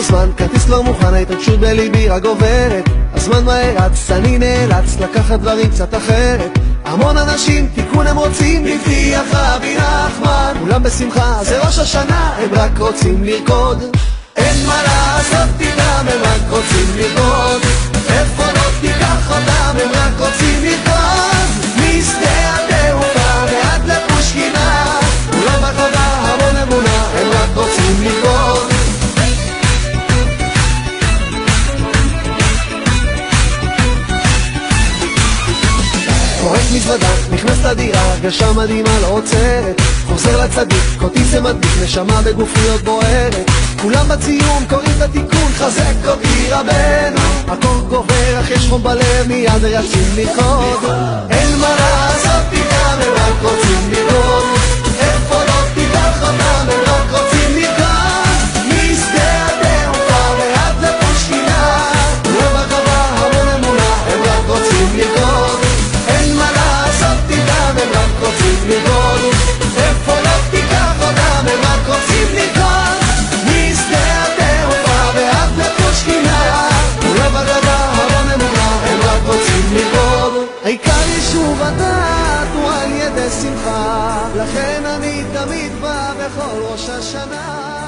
מוזמן, כרטיס לא מוכן, ההתרגשות בליבי רק גוברת. הזמן מהר רץ, אני נאלץ לקחת דברים קצת אחרת. המון אנשים, תיקון הם רוצים, הבטיח רבי נחמן. כולם בשמחה, זה ראש השנה, הם רק רוצים לרקוד. אין מה לעשות איתם, הם רק רוצים לרקוד. איפה לא תיקח אותם, הם רק רוצים לרקוד. משדה התעופה ועד לפושקינה, כולם בחובה, המון אמונה, הם רק רוצים לרקוד. פורק מזוודה, נכנס לדירה, הרגשה מדהימה לא עוצרת. חוזר לצדיק, כרטיס מדביק, נשמה בגופיות בוערת. כולם בציון, קוראים את התיקון, חזק אותי רבנו. הכל גובר, אך יש חום בלב, מיד רצים לרקוד. אין מה לעשות איתם, הם רק רוצים לרקוד. איפה לא תיקח אותם, הם רק רוצים לרקוד. משדה התעופה ועד לפושקינה, לא בחווה, המון אמונה, הם רק רוצים לרקוד. אין מה לעשות איתם, הם רק רוצים לרקוד. איפה לא תיקח אותם, הם רק רוצים לרקוד. משדה התעופה ועד לפושקינה, לא בחווה, המון אמונה, הם רק רוצים לרקוד. העיקר יישוב הדעת הוא על ידי שמחה, לכן אני תמיד בא בכל ראש השנה.